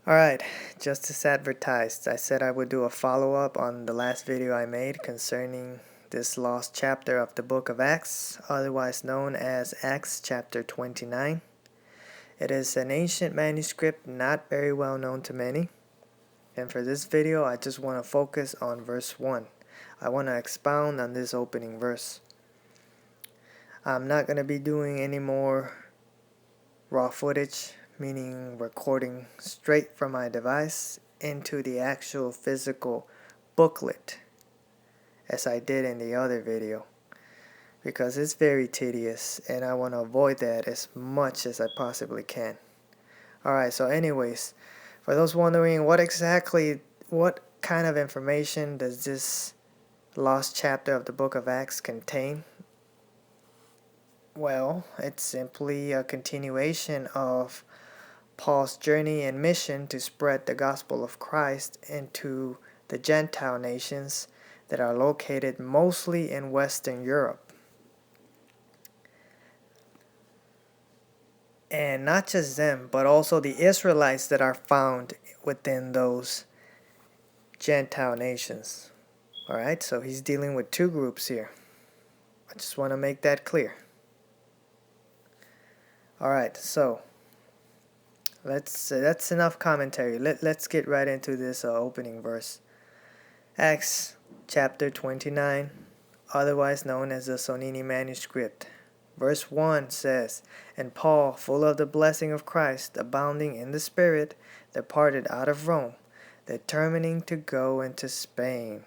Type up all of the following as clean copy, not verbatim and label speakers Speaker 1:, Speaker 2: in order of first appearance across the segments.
Speaker 1: Alright, just as advertised, I said I would do a follow-up on the last video I made concerning this lost chapter of the book of Acts, otherwise known as Acts chapter 29. It is an ancient manuscript not very well known to many, and for this video I just want to focus on verse 1. I want to expound on this opening verse. I'm not going to be doing any more raw footage, meaning recording straight from my device into the actual physical booklet as I did in the other video, because it's very tedious and I want to avoid that as much as I possibly can. Alright, so anyways, for those wondering what kind of information does this lost chapter of the book of Acts contain? Well, it's simply a continuation of Paul's journey and mission to spread the gospel of Christ into the Gentile nations that are located mostly in Western Europe. And not just them, but also the Israelites that are found within those Gentile nations. Alright, so he's dealing with two groups here. I just want to make that clear. Alright, so that's enough commentary. Let's get right into this opening verse. Acts chapter 29, otherwise known as the Sonini manuscript. Verse 1 says, "And Paul, full of the blessing of Christ, abounding in the Spirit, departed out of Rome, determining to go into Spain.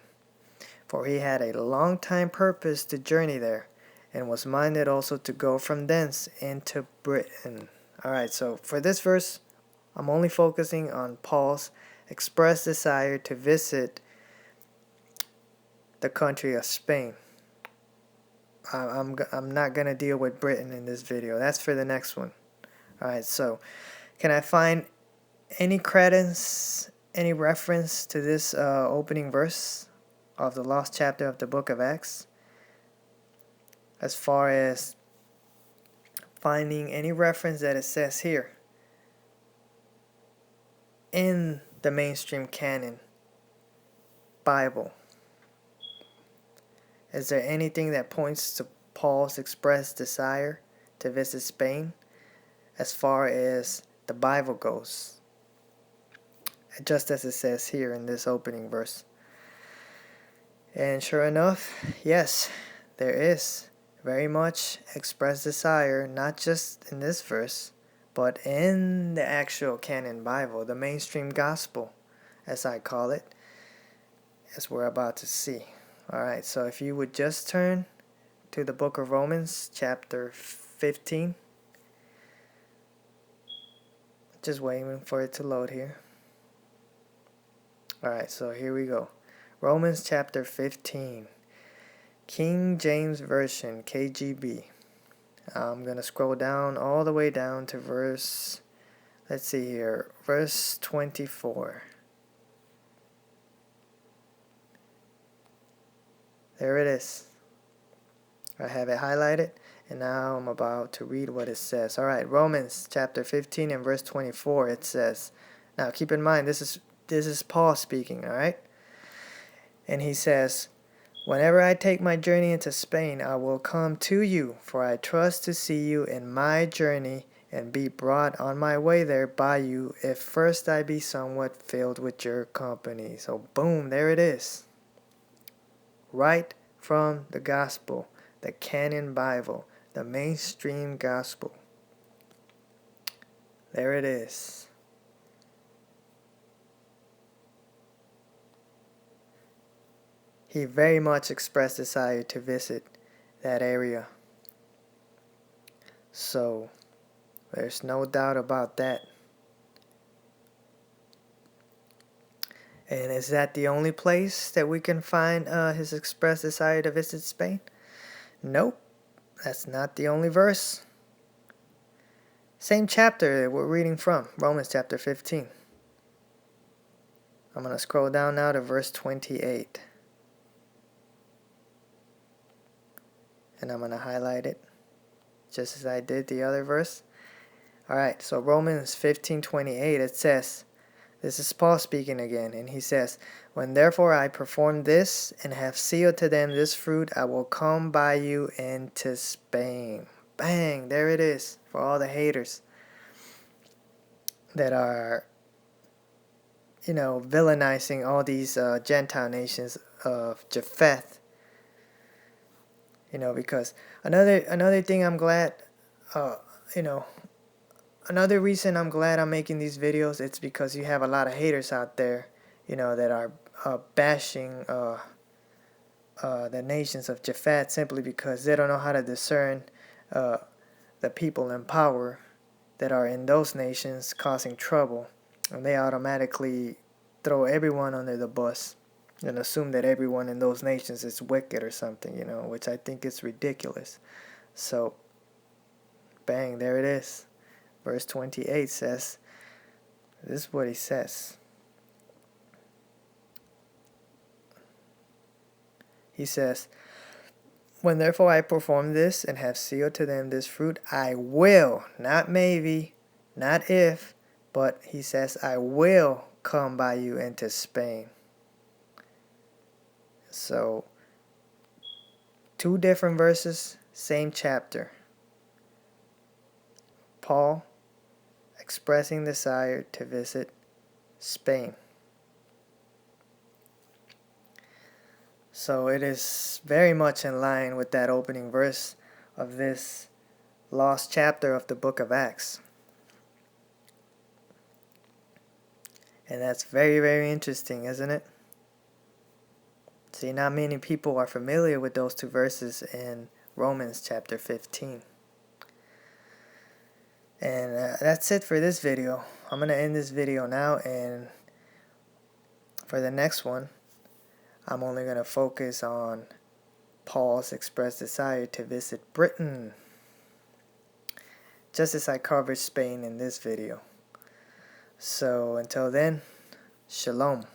Speaker 1: For he had a long time purpose to journey there, and was minded also to go from thence into Britain." Alright, so for this verse, I'm only focusing on Paul's expressed desire to visit the country of Spain. I'm not going to deal with Britain in this video. That's for the next one. Alright, so can I find any credence, any reference to this opening verse of the lost chapter of the book of Acts? As far as finding any reference that it says here in the mainstream canon Bible. Is there anything that points to Paul's expressed desire to visit Spain as far as the Bible goes? Just as it says here in this opening verse. And sure enough, yes, there is very much expressed desire, not just in this verse, but in the actual canon Bible, the mainstream gospel, as I call it, as we're about to see. Alright, so if you would just turn to the book of Romans, chapter 15. Just waiting for it to load here. Alright, so here we go. Romans chapter 15. King James Version, KJV. I'm going to scroll down all the way down to verse 24. There it is. I have it highlighted, and now I'm about to read what it says. Alright, Romans chapter 15 and verse 24, it says, now keep in mind, this is Paul speaking, alright? And he says, "Whenever I take my journey into Spain, I will come to you, for I trust to see you in my journey and be brought on my way there by you, if first I be somewhat filled with your company." So boom, there it is. Right from the gospel, the canon Bible, the mainstream gospel. There it is. He very much expressed desire to visit that area. So, there's no doubt about that. And is that the only place that we can find his expressed desire to visit Spain? Nope, that's not the only verse. Same chapter that we're reading from, Romans chapter 15. I'm going to scroll down now to verse 28. And I'm going to highlight it, just as I did the other verse. Alright, so Romans 15:28, it says, This is Paul speaking again, and he says, "When therefore I perform this and have sealed to them this fruit, I will come by you into Spain." Bang! There it is for all the haters that are, villainizing all these Gentile nations of Japheth. Because another thing I'm glad, you know, another reason I'm glad I'm making these videos, it's because you have a lot of haters out there, that are bashing the nations of Japheth simply because they don't know how to discern the people in power that are in those nations causing trouble, and they automatically throw everyone under the bus and assume that everyone in those nations is wicked or something, which I think is ridiculous. So, bang, there it is. Verse 28 says, this is what he says. He says, "When therefore I perform this and have sealed to them this fruit, I will," not maybe, not if, but he says, "I will come by you into Spain." So, 2 different verses, same chapter. Paul expressing desire to visit Spain. So it is very much in line with that opening verse of this lost chapter of the book of Acts. And that's very, very interesting, isn't it? See, not many people are familiar with those 2 verses in Romans chapter 15. And that's it for this video. I'm going to end this video now, and for the next one, I'm only going to focus on Paul's expressed desire to visit Britain, just as I covered Spain in this video. So until then, shalom.